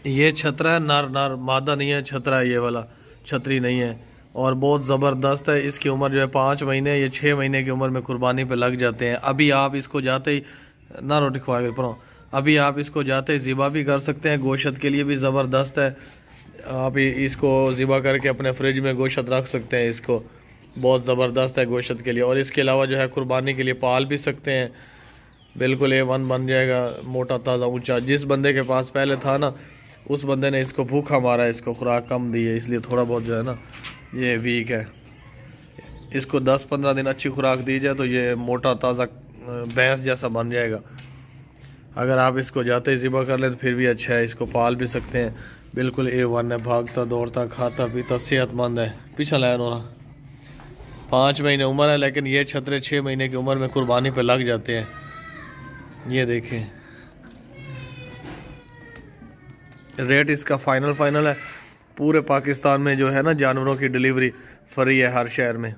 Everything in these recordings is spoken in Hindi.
ये छतरा है, नर नर, मादा नहीं है, छतरा है ये वाला, छतरी नहीं है। और बहुत ज़बरदस्त है। इसकी उम्र जो है 5 महीने या 6 महीने की उम्र में कुर्बानी पे लग जाते हैं। अभी आप इसको जाते ही ना रोटी खवा कर पढ़ो, अभी आप इसको जाते ही ज़िबा भी कर सकते हैं। गोश्त के लिए भी ज़बरदस्त है। आप इसको ज़िबा करके अपने फ्रिज में गोश्त रख सकते हैं। इसको बहुत ज़बरदस्त है गोश्त के लिए। और इसके अलावा जो है कुर्बानी के लिए पाल भी सकते हैं। बिल्कुल A1 बन जाएगा, मोटा ताज़ा ऊंचा। जिस बंदे के पास पहले था ना, उस बंदे ने इसको भूखा मारा है, इसको खुराक कम दी है, इसलिए थोड़ा बहुत जो है ना ये वीक है। इसको 10-15 दिन अच्छी खुराक दी जाए तो ये मोटा ताज़ा भैंस जैसा बन जाएगा। अगर आप इसको जाते ही ज़िबा कर लें तो फिर भी अच्छा है। इसको पाल भी सकते हैं। बिल्कुल A1 है, भागता दौड़ता खाता पीता सेहतमंद है। पीछा लाया नोरा, 5 महीने उम्र है, लेकिन ये छतरे 6 महीने की उम्र में कुर्बानी पे लग जाते हैं। ये देखें, रेट इसका फाइनल है। पूरे पाकिस्तान में जो है ना जानवरों की डिलीवरी फ्री है हर शहर में।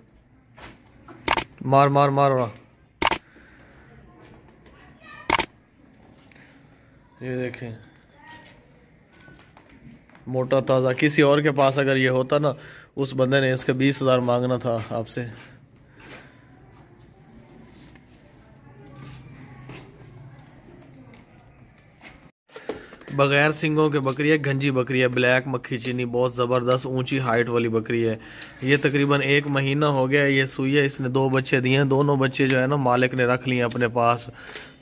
मार मार मार रहा। ये देखें, मोटा ताज़ा। किसी और के पास अगर ये होता ना, उस बंदे ने इसके 20,000 मांगना था आपसे। बगैर सिंगों के बकरी है, गंजी बकरी है, ब्लैक मक्खी चीनी, बहुत ज़बरदस्त ऊंची हाइट वाली बकरी है। ये तकरीबन 1 महीना हो गया है ये सुई है। इसने 2 बच्चे दिए हैं। दोनों बच्चे जो है ना मालिक ने रख लिए अपने पास।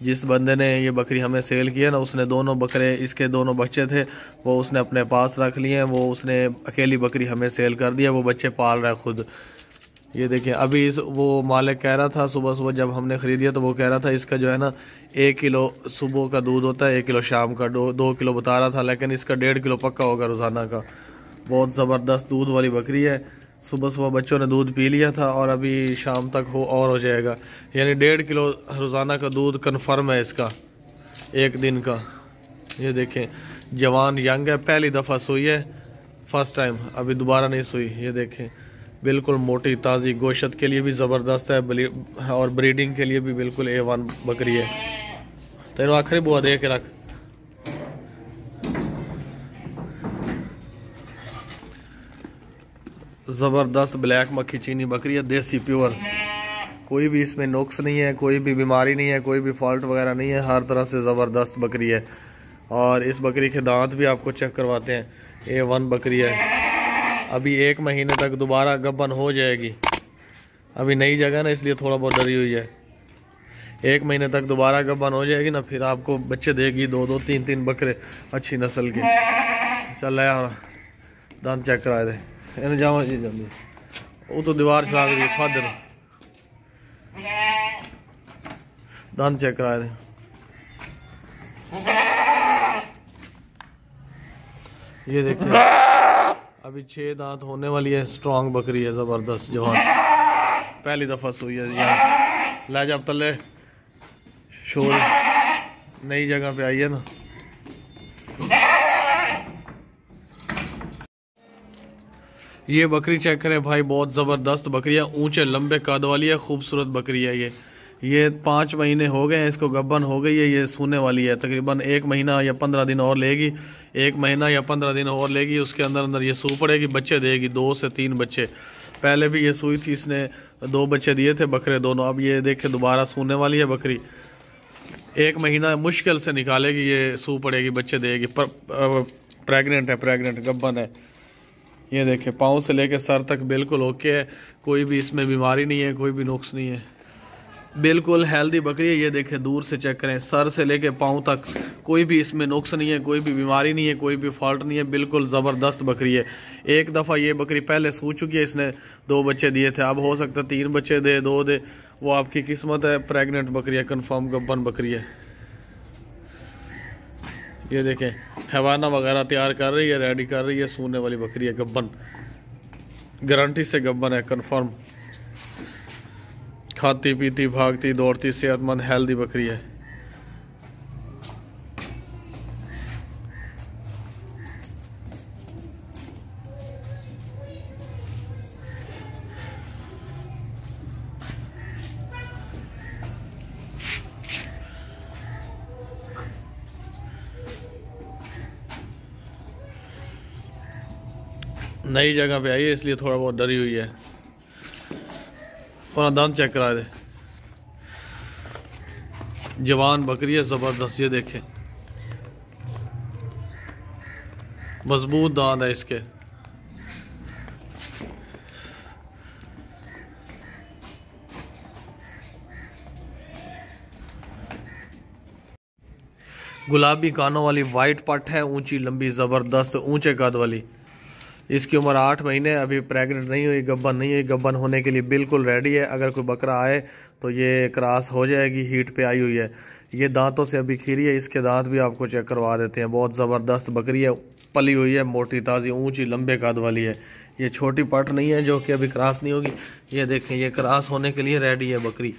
जिस बंदे ने ये बकरी हमें सेल किया ना, उसने दोनों बकरे, इसके दोनों बच्चे थे, वो उसने अपने पास रख लिए हैं। वो उसने अकेली बकरी हमें सेल कर दिया। वो बच्चे पाल रहा है खुद। ये देखिए, अभी वो मालिक कह रहा था सुबह सुबह जब हमने ख़रीदिया, तो वो कह रहा था इसका जो है ना 1 किलो सुबह का दूध होता है, 1 किलो शाम का, 2 किलो बता रहा था, लेकिन इसका 1.5 किलो पक्का होगा रोज़ाना का। बहुत ज़बरदस्त दूध वाली बकरी है। सुबह सुबह बच्चों ने दूध पी लिया था और अभी शाम तक हो जाएगा। यानी 1.5 किलो रोज़ाना का दूध कन्फर्म है इसका, 1 दिन का। ये देखें, जवान यंग है, पहली दफ़ा सुई है, फर्स्ट टाइम, अभी दोबारा नहीं सुई। ये देखें, बिल्कुल मोटी ताज़ी, गोश्त के लिए भी ज़बरदस्त है और ब्रीडिंग के लिए भी बिल्कुल A1 बकरी है। तेरे आखिरी बुआ दे के रख। ज़बरदस्त ब्लैक मक्खी चीनी बकरी है, देसी प्योर। कोई भी इसमें नुक्स नहीं है, कोई भी बीमारी नहीं है, कोई भी फॉल्ट वगैरह नहीं है। हर तरह से ज़बरदस्त बकरी है। और इस बकरी के दांत भी आपको चेक करवाते हैं। A1 बकरी है। अभी 1 महीने तक दोबारा गब्बन हो जाएगी। अभी नई जगह ना, इसलिए थोड़ा बहुत डरी हुई है। 1 महीने तक दोबारा गब्बन हो जाएगी ना, फिर आपको बच्चे देगी, 2-2 3-3 बकरे अच्छी नस्ल के। चल यार, दांत चेक करा दे। इन्हें जावा जी जल्दी, वो तो दीवार चला रही है, फादर दांत चेक करा दे। ये देखिए, अभी 6 दांत होने वाली है। स्ट्रॉन्ग बकरी है, ज़बरदस्त जवान, पहली दफ़ा सुई है यार। ला जा तले, शोर, नई जगह पे आई है ना। ये बकरी चेक करें भाई, बहुत ज़बरदस्त बकरी है, ऊंचे लंबे कद वाली है, खूबसूरत बकरी है। ये 5 महीने हो गए हैं इसको, गब्बन हो गई है, ये सूने वाली है। तकरीबन 1 महीना या 15 दिन और लेगी। 1 महीना या 15 दिन और लेगी, उसके अंदर अंदर ये सू पड़ेगी, बच्चे देगी, 2 से 3 बच्चे। पहले भी ये सूई थी, इसने 2 बच्चे दिए थे बकरे दोनों। अब ये देखे दोबारा सूने वाली है बकरी। 1 महीना मुश्किल से निकालेगी, ये सू पड़ेगी, बच्चे देगी। प्रेगनेंट है, प्रेगनेंट गब्बन है। ये देखे, पाँव से लेके सर तक बिल्कुल ओके है, कोई भी इसमें बीमारी नहीं है, कोई भी नुक्स नहीं है, बिल्कुल हेल्दी बकरी है। ये देखें, दूर से चेक करें, सर से लेके पाँव तक कोई भी इसमें नुक्स नहीं है, कोई भी बीमारी नहीं है, कोई भी फॉल्ट नहीं है, बिल्कुल ज़बरदस्त बकरी है। 1 दफ़ा ये बकरी पहले सू चुकी है, इसने 2 बच्चे दिए थे। अब हो सकता है 3 बच्चे दे, 2 दे, वो आपकी किस्मत है। प्रेग्नेंट बकरी है, कन्फर्म गब्बन बकरी है। ये देखें, हैवाना वगैरह तैयार कर रही है, रेडी कर रही है, सूने वाली बकरी है, गब्बन, गारंटी से गब्बन है, कन्फर्म। खाती पीती भागती दौड़ती सेहतमंद हेल्दी बकरी है। नई जगह पे आई है इसलिए थोड़ा बहुत डरी हुई है। और दांत चेक करा दे। जवान बकरी है जबरदस्त, ये देखें मजबूत दांत है इसके। गुलाबी कानों वाली वाइट पट है, ऊंची लंबी जबरदस्त ऊंचे कद वाली। इसकी उम्र 8 महीने, अभी प्रेग्नेंट नहीं हुई, गब्बन नहीं हुई। गब्बन होने के लिए बिल्कुल रेडी है। अगर कोई बकरा आए तो ये क्रॉस हो जाएगी, हीट पे आई हुई है। ये दांतों से अभी खीरी है, इसके दांत भी आपको चेक करवा देते हैं। बहुत ज़बरदस्त बकरी है, पली हुई है, मोटी ताज़ी ऊंची लंबे कद वाली है। ये छोटी पट नहीं है जो कि अभी क्रॉस नहीं होगी। ये देखें, ये क्रॉस होने के लिए रेडी है बकरी।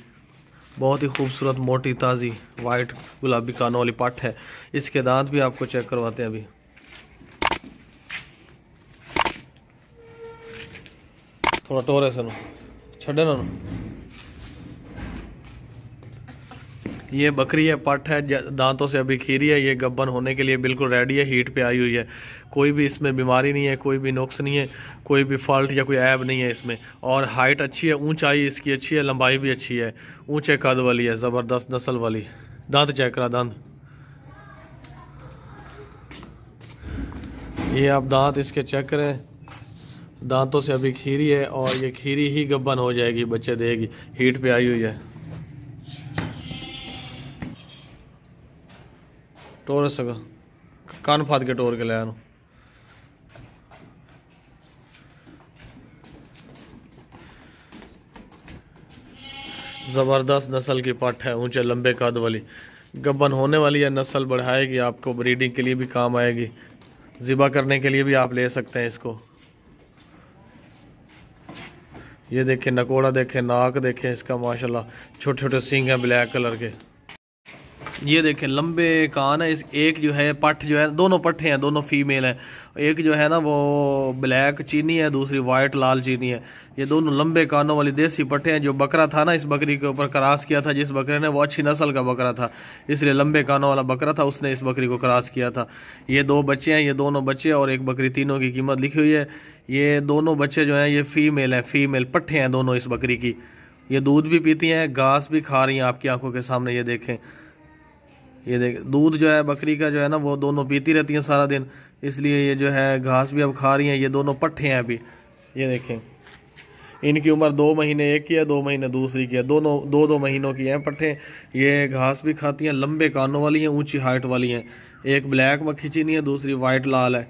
बहुत ही खूबसूरत मोटी ताज़ी वाइट गुलाबी कानों वाली पट है। इसके दांत भी आपको चेक करवाते हैं अभी। थोड़ा टोरे से छड़े ना। ये बकरी है, पट है, दांतों से अभी खीरी है। ये गब्बन होने के लिए बिल्कुल रेडी है, हीट पे आई हुई है। कोई भी इसमें बीमारी नहीं है, कोई भी नुक्स नहीं है, कोई भी फॉल्ट या कोई ऐब नहीं है इसमें। और हाइट अच्छी है, ऊंचाई इसकी अच्छी है, लंबाई भी अच्छी है, ऊंचे कद वाली है, ज़बरदस्त नस्ल वाली। दांत चेक करा, दांत ये आप दांत इसके चेक करें। दांतों से अभी खीरी है और ये खीरी ही गब्बन हो जाएगी, बच्चे देगी, हीट पे आई हुई है। टोर सका कान फाद के टोर के ले आनो। ज़बरदस्त नस्ल की पट है, ऊंचे लंबे कद वाली, गब्बन होने वाली है। नस्ल बढ़ाएगी, आपको ब्रीडिंग के लिए भी काम आएगी, ज़िबा करने के लिए भी आप ले सकते हैं इसको। ये देखें नकोड़ा, देखें नाक, देखें इसका माशाल्लाह, छोटे छोटे सींग हैं ब्लैक कलर के। ये देखें लंबे कान है। इस एक जो है पट जो है, दोनों पट्ठे हैं, दोनों फीमेल हैं। एक जो है ना वो ब्लैक चीनी है, दूसरी वाइट लाल चीनी है। ये दोनों लंबे कानों वाली देसी पट्ठे हैं। जो बकरा था ना, इस बकरी के ऊपर क्रॉस किया था जिस बकरे ने, वो अच्छी नस्ल का बकरा था, इसलिए लंबे कानों वाला बकरा था, उसने इस बकरी को क्रॉस किया था। ये 2 बच्चे हैं, ये दोनों बच्चे और एक बकरी, तीनों की कीमत लिखी हुई है। ये दोनों बच्चे जो हैं ये फीमेल हैं, फीमेल पट्ठे हैं दोनों इस बकरी की। ये दूध भी पीती हैं, घास भी खा रही हैं आपकी आंखों के सामने। ये देखें, ये देख दूध जो है बकरी का जो है ना, वो दोनों पीती रहती हैं सारा दिन, इसलिए ये जो है घास भी अब खा रही हैं। ये दोनों पट्ठे हैं अभी। ये देखें, इनकी उम्र 2 महीने एक की है, 2 महीने दूसरी की है। दोनों 2-2 महीनों की हैं पट्ठे। ये घास भी खाती हैं, लंबे कानों वाली हैं, ऊंची हाइट वाली हैं। एक ब्लैक मक्खी चीनी है, दूसरी वाइट लाल है।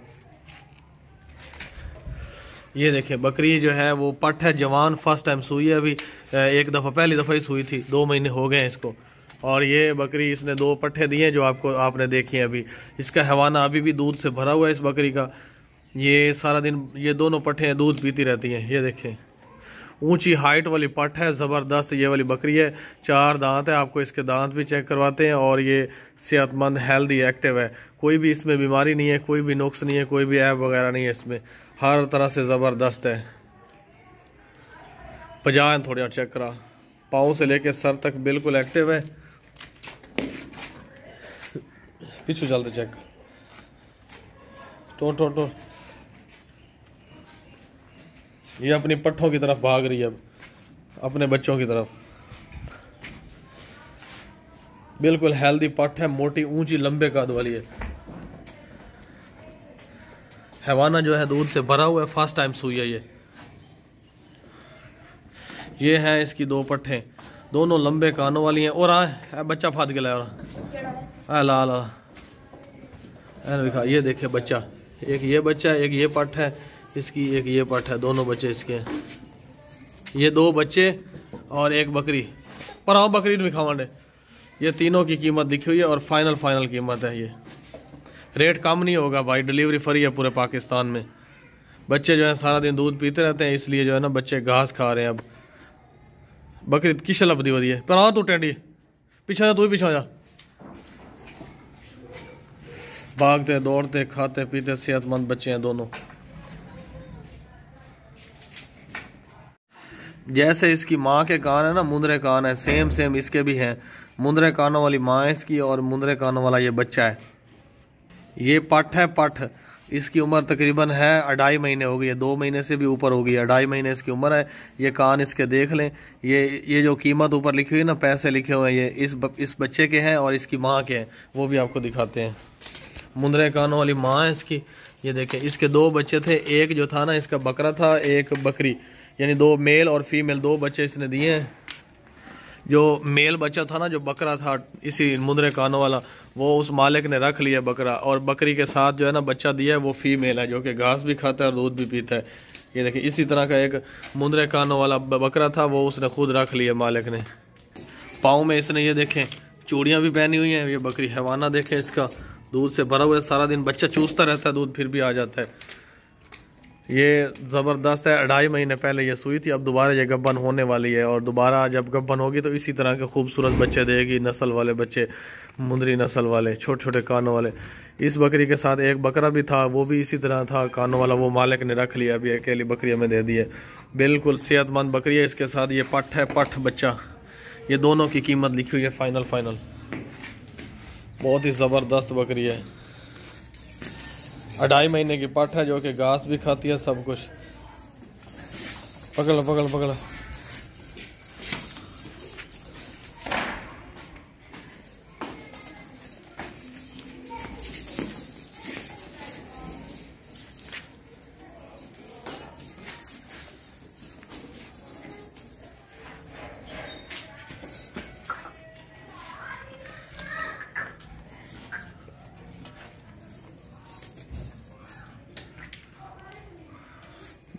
ये देखें बकरी जो है वो पट है, जवान, फर्स्ट टाइम सुई है अभी। एक दफ़ा, पहली दफ़ा ही सुई थी, 2 महीने हो गए हैं इसको। और ये बकरी इसने 2 पट्ठे दिए जो आपने देखे हैं अभी। इसका हवाना अभी भी दूध से भरा हुआ है इस बकरी का। ये सारा दिन ये दोनों पट्ठे दूध पीती रहती हैं। ये देखें, ऊंची हाइट वाली पट है, ज़बरदस्त ये वाली बकरी है। 4 दांत है, आपको इसके दांत भी चेक करवाते हैं। और ये सेहतमंद, हेल्दी, एक्टिव है, कोई भी इसमें बीमारी नहीं है, कोई भी नुक्स नहीं है, कोई भी ऐब वगैरह नहीं है इसमें, हर तरह से ज़बरदस्त है। पजान थोड़ा चेक करा, पाँव से लेके सर तक बिल्कुल एक्टिव है। पीछे चलते चेक, टो ये अपनी पट्ठों की तरफ भाग रही है अब, अपने बच्चों की तरफ। बिल्कुल हेल्दी पट है, मोटी ऊंची लंबे कद वाली है। हैवाना जो है दूध से भरा हुआ है, फर्स्ट टाइम सुई है ये है इसकी 2 पट्ठे, दोनों लंबे कानों वाली हैं। और बच्चा फाद के लाया ला ला दिखा। ये देखे बच्चा, एक ये बच्चा, एक ये पट है इसकी, एक ये पट है, दोनों बच्चे इसके हैं। ये 2 बच्चे और एक बकरी, पर आओ बकरी भी खावांडे। ये तीनों की कीमत लिखी हुई है और फाइनल कीमत है। ये रेट कम नहीं होगा भाई, डिलीवरी फ्री है पूरे पाकिस्तान में। बच्चे जो है सारा दिन दूध पीते रहते हैं, इसलिए जो है ना बच्चे घास खा रहे हैं अब। बकरी किस लभदी वधी है, पर हाँ तू टेंडी पीछे जा, तू भी पीछे जा। भागते दौड़ते खाते पीते सेहतमंद बच्चे हैं दोनों। जैसे इसकी माँ के कान है ना, मुंदरे कान है, सेम इसके भी हैं। मुंदरे कानों वाली माँ है इसकी और मुंदरे कानों वाला ये बच्चा है। ये पट है, पट इसकी उम्र तकरीबन है 2.5 महीने हो गई है, 2 महीने से भी ऊपर हो गई है, 2.5 महीने इसकी उम्र है। ये कान इसके देख लें, ये जो कीमत ऊपर लिखी हुई है ना, पैसे लिखे हुए हैं, ये इस बच्चे के हैं और इसकी माँ के हैं, वो भी आपको दिखाते हैं। मुंदरे कानों वाली माँ है इसकी। ये देखें, इसके 2 बच्चे थे, एक जो था ना इसका बकरा था, एक बकरी, यानी 2 मेल और फीमेल 2 बच्चे इसने दिए हैं। जो मेल बच्चा था ना, जो बकरा था इसी मुंदरे कानों वाला, वो उस मालिक ने रख लिया बकरा, और बकरी के साथ जो है ना बच्चा दिया है वो फीमेल है, जो कि घास भी खाता है और दूध भी पीता है। ये देखिए, इसी तरह का एक मुंदरे कानों वाला बकरा था, वो उसने खुद रख लिया मालिक ने। पाँव में इसने ये देखें चूड़ियाँ भी पहनी हुई हैं। ये बकरी हैवाना देखें, इसका दूध से भरा हुआ है, सारा दिन बच्चा चूसता रहता है दूध, फिर भी आ जाता है। ये ज़बरदस्त है। 2.5 महीने पहले ये सुई थी, अब दोबारा ये गब्बन होने वाली है, और दोबारा जब गब्बन होगी तो इसी तरह के खूबसूरत बच्चे देगी, नस्ल वाले बच्चे, मुंदरी नस्ल वाले, छोटे छोटे कानों वाले। इस बकरी के साथ एक बकरा भी था, वो भी इसी तरह था कानों वाला, वो मालिक ने रख लिया, अभी अकेली बकरी हमें दे दी है। बिल्कुल सेहतमंद बकरी है। इसके साथ ये पठ है, पठ बच्चा। ये दोनों की कीमत लिखी हुई है फाइनल। बहुत ही ज़बरदस्त बकरी है। 2.5 महीने की पठ है, जो कि घास भी खाती है, सब कुछ। पकड़।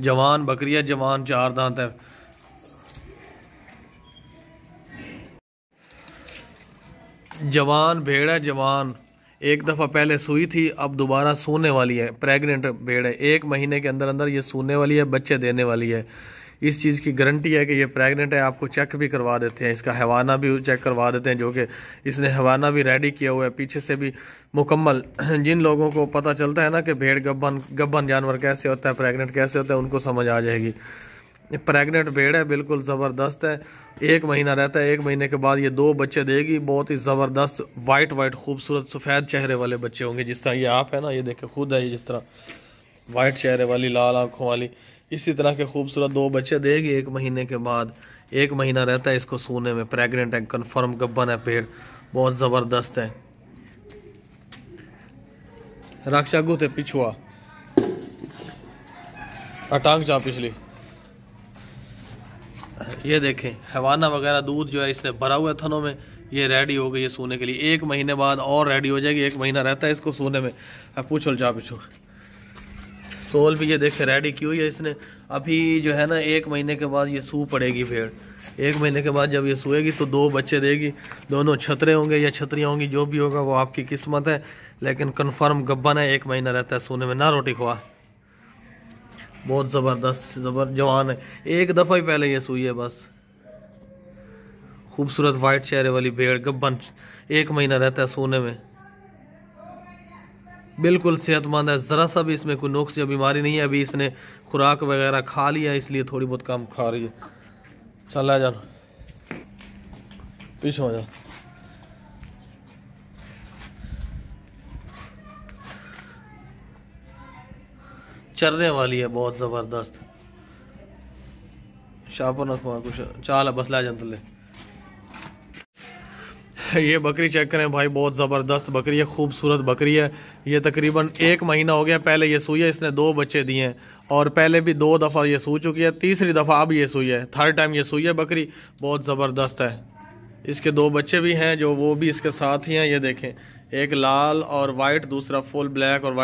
जवान बकरी है, जवान 4 दांत है। जवान भेड़ है, जवान। एक दफ़ा पहले सूई थी, अब दोबारा सूने वाली है। प्रेग्नेंट भेड़ है, 1 महीने के अंदर अंदर ये सूने वाली है, बच्चे देने वाली है। इस चीज़ की गारंटी है कि ये प्रेग्नेंट है। आपको चेक भी करवा देते हैं, इसका हैवाना भी चेक करवा देते हैं, जो कि इसने हैवाना भी रेडी किया हुआ है, पीछे से भी मुकम्मल। जिन लोगों को पता चलता है ना कि भेड़ गब्बन जानवर कैसे होता है, प्रेग्नेंट कैसे होता है, उनको समझ आ जाएगी। प्रेग्नेंट भेड़ है, बिल्कुल ज़बरदस्त है। 1 महीना रहता है, 1 महीने के बाद ये 2 बच्चे देगी। बहुत ही ज़बरदस्त वाइट खूबसूरत सफ़ेद चेहरे वाले बच्चे होंगे, जिस तरह ये आप है ना, ये देखे खुद है, ये जिस तरह वाइट चेहरे वाली, लाल आंखों वाली, इसी तरह के खूबसूरत 2 बच्चे देगी 1 महीने के बाद। 1 महीना रहता है इसको सूने में। प्रेग्नेंट है, कन्फर्म गब्बन है पेड़, बहुत ज़बरदस्त है। रक्षा गुते पिछुआ अटांग चा पिछली। ये देखें, हैवाना वगैरह दूध जो है इसने भरा हुआ है थनों में, ये रेडी हो गई है सोने के लिए। 1 महीने बाद और रेडी हो जाएगी, 1 महीना रहता है इसको सोने में। अब पूछो जा पिछो, सोल भी ये देखे रेडी की हुई है इसने। अभी जो है ना 1 महीने के बाद ये सू पड़ेगी भेड़। 1 महीने के बाद जब ये सोएगी तो 2 बच्चे देगी। दोनों छतरे होंगे या छतरियाँ होंगी, जो भी होगा वो आपकी किस्मत है, लेकिन कन्फर्म गब्बन है। 1 महीना रहता है सोने में। ना रोटी खुआ, बहुत ज़बरदस्त जवान है। 1 दफ़ा ही पहले ये सुई है बस। खूबसूरत वाइट चेहरे वाली भेड़, गब्बन, 1 महीना रहता है सोने में। बिल्कुल सेहतमंद है, ज़रा सा भी इसमें कोई नुक्स या बीमारी नहीं है। अभी इसने खुराक वगैरह खा लिया, इसलिए थोड़ी बहुत कम खा रही है। चल आ जा, पीछे हो जा। चरने वाली है, बहुत ज़बरदस्त। शापर न खुआ कुछ, चाल बस ला जा। ये बकरी चेक करें भाई, बहुत ज़बरदस्त बकरी है, खूबसूरत बकरी है। ये तकरीबन 1 महीना हो गया पहले ये सूई है, इसने 2 बच्चे दिए हैं, और पहले भी 2 दफ़ा ये सू चुकी है, तीसरी दफ़ा अब ये सूई है, 3rd टाइम ये सूई है बकरी। बहुत ज़बरदस्त है। इसके 2 बच्चे भी हैं, जो वो भी इसके साथ ही हैं। ये देखें, एक लाल और वाइट, दूसरा फुल ब्लैक और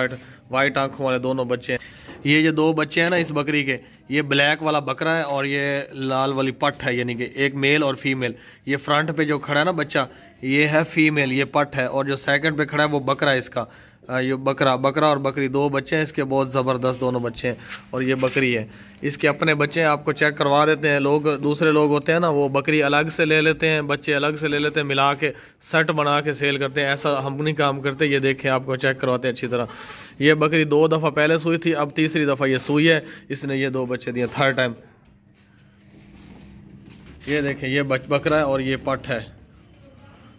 वाइट आंखों वाले दोनों बच्चे हैं। ये जो 2 बच्चे हैं ना इस बकरी के, ये ब्लैक वाला बकरा है और ये लाल वाली पठ है, यानी कि एक मेल और फीमेल। ये फ्रंट पे जो खड़ा है ना बच्चा, ये है फीमेल, ये पठ है, और जो सेकंड पे खड़ा है वो बकरा है इसका। ये बकरा और बकरी 2 बच्चे हैं इसके, बहुत ज़बरदस्त दोनों बच्चे हैं। और ये बकरी है, इसके अपने बच्चे हैं, आपको चेक करवा देते हैं। लोग, दूसरे लोग होते हैं ना, वो बकरी अलग से ले लेते हैं, बच्चे अलग से ले लेते हैं, मिला के सेट बना के सेल करते हैं। ऐसा हम नहीं काम करते। ये देखें, आपको चेक करवाते हैं अच्छी तरह। ये बकरी 2 दफ़ा पहले सूई थी, अब तीसरी दफ़ा ये सूई है। इसने ये 2 बच्चे दिए 3rd टाइम। ये देखें, ये बकरा है और ये पठ है।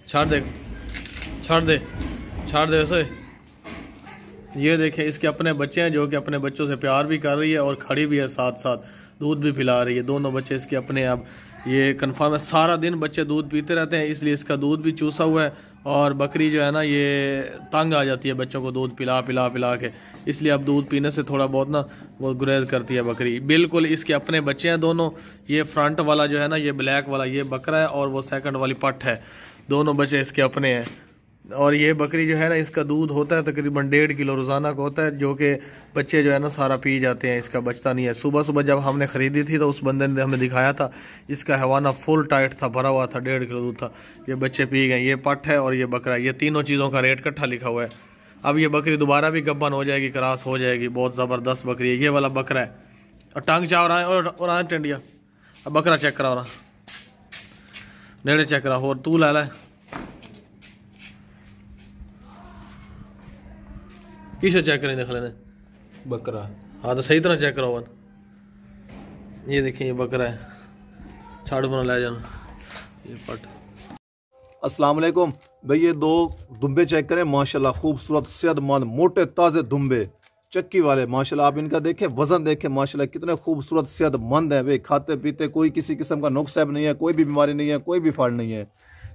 छाड़ दे वैसे, ये देखें इसके अपने बच्चे हैं जो कि अपने बच्चों से प्यार भी कर रही है और खड़ी भी है, साथ साथ दूध भी पिला रही है। दोनों बच्चे इसके अपने, अब ये कंफर्म है सारा दिन बच्चे दूध पीते रहते हैं, इसलिए इसका दूध भी चूसा हुआ है। और बकरी जो है ना ये तंग आ जाती है बच्चों को दूध पिला पिला पिला के, इसलिए अब दूध पीने से थोड़ा बहुत ना वो गुरेज करती है बकरी। बिल्कुल इसके अपने बच्चे हैं दोनों। ये फ्रंट वाला जो है ना ये ब्लैक वाला ये बकरा है और वो सेकंड वाली पट है, दोनों बच्चे इसके अपने हैं। और ये बकरी जो है ना इसका दूध होता है तकरीबन 1.5 किलो रोज़ाना का होता है, जो कि बच्चे जो है ना सारा पी जाते हैं, इसका बचता नहीं है। सुबह सुबह जब हमने ख़रीदी थी तो उस बंदे ने हमें दिखाया था, इसका हवाना फुल टाइट था, भरा हुआ था, 1.5 किलो दूध था। ये बच्चे पी गए। ये पट है और ये बकरा, ये तीनों चीज़ों का रेट इकट्ठा लिखा हुआ है। अब ये बकरी दोबारा भी गब्बन हो जाएगी, क्रॉस हो जाएगी, बहुत ज़बरदस्त बकरी है। ये वाला बकरा है और टांग चाव रहा है और आए टेंडिया। अब बकरा चेक करा रहा, नेड़े चेक करा, और तू ला ला किसे चेक करें देख लेने बकरा। हाँ तो सही तरह चेक करो वन। ये देखिए ये बकरा है, छाड़ू बना ले जाना। ये पट। अस्सलाम वालेकुम भाई, ये दो दुम्बे चेक करें माशाल्लाह, खूबसूरत सेहतमंद मोटे ताज़े दुम्बे चक्की वाले माशाल्लाह। आप इनका देखें, वजन देखें माशाल्लाह, कितने खूबसूरत सेहतमंद है भाई। खाते पीते कोई किसी किस्म का नुक्स नहीं है, कोई भी बीमारी नहीं है, कोई भी फाड़ नहीं है।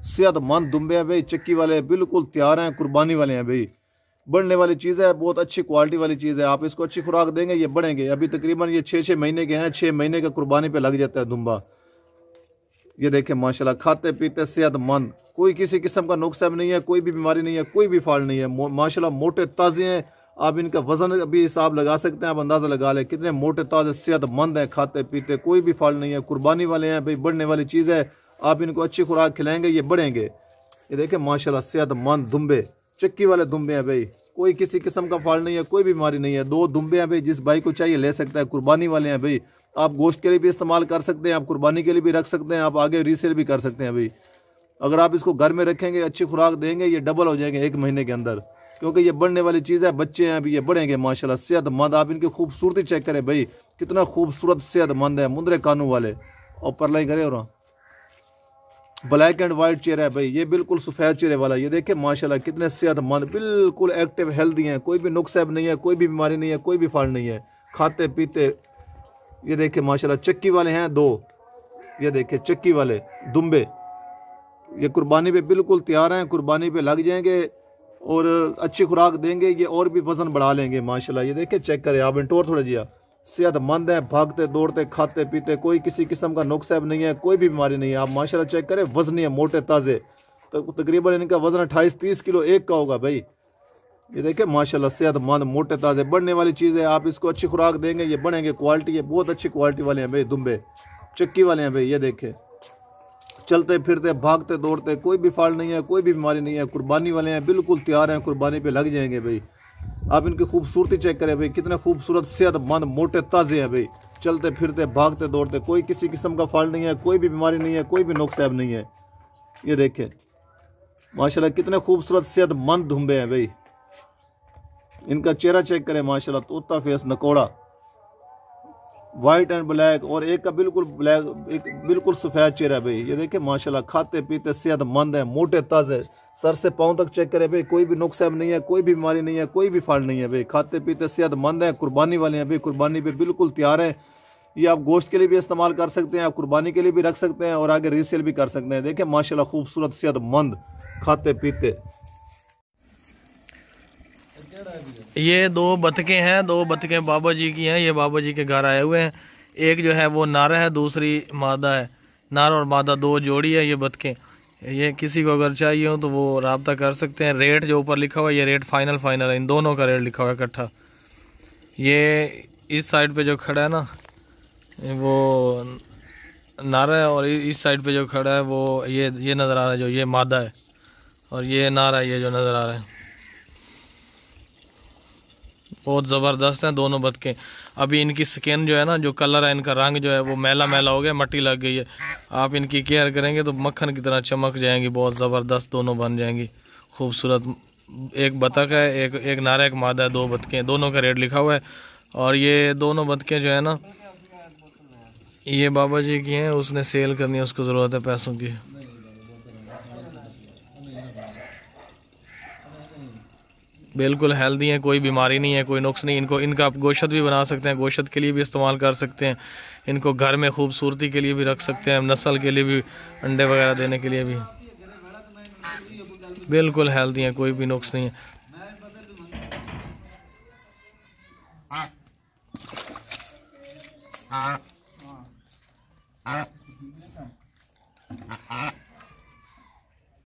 सेहतमंद दुम्बे हैं भाई, चक्की वाले, बिल्कुल तैयार हैं, कुर्बानी वाले हैं भाई। बढ़ने वाली चीज़ है, बहुत अच्छी क्वालिटी वाली चीज़ है। आप इसको अच्छी खुराक देंगे ये बढ़ेंगे। अभी तकरीबन ये 6-6 महीने के हैं, 6 महीने के कुर्बानी पे लग जाता है दुम्बा। ये देखें माशाल्लाह, खाते पीते सेहतमंद, कोई किसी किस्म का नुक्स नहीं है, कोई भी बीमारी नहीं है, कोई भी फाल्ट नहीं है। माशाल्लाह मोटे ताज़े हैं। आप इनका वजन अभी हिसाब लगा सकते हैं, आप अंदाज़ा लगा लें कितने मोटे ताज़े सेहतमंद हैं, खाते पीते कोई भी फाल्ट नहीं है, कुर्बानी वाले हैं भाई। बढ़ने वाली चीज़ है, आप इनको अच्छी खुराक खिलाएंगे ये बढ़ेंगे। ये देखें माशाल्लाह सेहतमंद दुम्बे, चक्की वाले दुम्बे हैं भाई, कोई किसी किस्म का फाल्ट नहीं है, कोई बीमारी नहीं है। 2 दुम्बे हैं भाई, जिस भाई को चाहिए ले सकता है, कुर्बानी वाले हैं भाई। आप गोश्त के लिए भी इस्तेमाल कर सकते हैं, आप कुर्बानी के लिए भी रख सकते हैं, आप आगे रीसेल भी कर सकते हैं भाई। अगर आप इसको घर में रखेंगे, अच्छी खुराक देंगे, ये डबल हो जाएंगे 1 महीने के अंदर, क्योंकि ये बढ़ने वाली चीज़ है। बच्चे हैं अभी, ये बढ़ेंगे माशाल्लाह सेहतमंद। आप इनकी खूबसूरती चेक करें भाई, कितना खूबसूरत सेहतमंद है, मुंदरे कानू वाले और परलाई करे और ब्लैक एंड वाइट चेहरा है भाई, ये बिल्कुल सफ़ेद चेहरे वाला। ये देखें माशाल्लाह कितने सेहतमंद, बिल्कुल एक्टिव हेल्दी हैं, कोई भी नुक्स नहीं है, कोई भी बीमारी नहीं है, कोई भी फाल्ट नहीं है, खाते पीते। ये देखें माशाल्लाह चक्की वाले हैं 2। ये देखें चक्की वाले दुम्बे, ये कुर्बानी पे बिल्कुल तैयार हैं, कुर्बानी पे लग जाएंगे और अच्छी खुराक देंगे, ये और भी वजन बढ़ा लेंगे माशाल्लाह। ये देखें चेक करें आप, इंटोर थोड़ा जिया, सेहतमंद है, भागते दौड़ते खाते पीते, कोई किसी किस्म का नुक्स नहीं है, कोई भी बीमारी नहीं है। आप माशाल्लाह चेक करें, वजनी है, मोटे ताज़े, तो तकरीबन इनका वजन 28-30 किलो एक का होगा भाई। ये देखें माशाल्लाह सेहतमंद मोटे ताज़े, बढ़ने वाली चीज़ है। आप इसको अच्छी खुराक देंगे ये बढ़ेंगे। क्वालिटी है, बहुत अच्छी क्वालिटी वाले हैं भाई दुम्बे, चक्की वाले हैं भाई। ये देखें चलते फिरते भागते दौड़ते, कोई भी फाल्ट नहीं है, कोई भी बीमारी नहीं है, कुर्बानी वाले हैं, बिल्कुल तैयार हैं, कुर्बानी पे लग जाएंगे भाई। आप इनकी खूबसूरती चेक करें भाई, कितने खूबसूरत सेहतमंद मोटे ताज़े हैं भाई। चलते फिरते भागते दौड़ते, कोई किसी किस्म का फाल्ट नहीं है, कोई भी बीमारी नहीं है, कोई भी नुक्स नहीं है। ये देखें माशाल्लाह कितने खूबसूरत सेहतमंद दुम्बे हैं भाई। इनका चेहरा चेक करें माशाल्लाह, तोता फेस, नकोड़ा, वाइट एंड ब्लैक, और एक का बिल्कुल ब्लैक, एक बिल्कुल सफ़ेद चेहरा है भाई। ये देखें माशाल्लाह खाते पीते सेहतमंद है, मोटे ताज़े, सर से पाँव तक चेक करें भाई, कोई भी नुक्स नहीं है, कोई भी बीमारी नहीं है, कोई भी फाल्ट नहीं है भाई। खाते पीते सेहतमंद है, कुर्बानी वाले हैं भाई, कुर्बानी पे बिल्कुल तैयार हैं। ये आप गोश्त के लिए भी इस्तेमाल कर सकते हैं, आप कुर्बानी के लिए भी रख सकते हैं और आगे रीसेल भी कर सकते हैं। देखें माशाल्लाह खूबसूरत सेहतमंद, खाते पीते। ये 2 बतखें हैं, 2 बतखें बाबा जी की हैं, ये बाबा जी के घर आए हुए हैं। एक जो है वो नारा है, दूसरी मादा है। नारा और मादा 2 जोड़ी है ये बतखें। ये किसी को अगर चाहिए हो तो वो रब्ता कर सकते हैं। रेट जो ऊपर लिखा हुआ है ये रेट फाइनल है, इन दोनों का रेट लिखा हुआ है इकट्ठा। ये इस साइड पे जो खड़ा है ना वो नारा है, और इस साइड पे जो खड़ा है वो ये नज़र आ रहा है जो ये मादा है, और ये नारा है ये जो नज़र आ रहा है। बहुत ज़बरदस्त हैं दोनों बतखें। अभी इनकी स्किन जो है ना, जो कलर है इनका, रंग जो है वो मैला मैला हो गया, मट्टी लग गई है। आप इनकी केयर करेंगे तो मक्खन की तरह चमक जाएंगी, बहुत ज़बरदस्त दोनों बन जाएंगी, खूबसूरत। एक बतख है, एक नारा, एक मादा है, 2 बतखें, दोनों का रेट लिखा हुआ है। और ये दोनों बतखें जो है ना ये बाबा जी की हैं, उसने सेल करनी है, उसको ज़रूरत है पैसों की। बिल्कुल हेल्दी हैं, कोई बीमारी नहीं है, कोई नुक्स नहीं। इनका आप गोश्त भी बना सकते हैं, गोश्त के लिए भी इस्तेमाल कर सकते हैं। इनको घर में खूबसूरती के लिए भी रख सकते हैं, नस्ल के लिए भी, अंडे वगैरह देने के लिए भी। बिल्कुल हेल्दी हैं, कोई भी नुक्स नहीं है।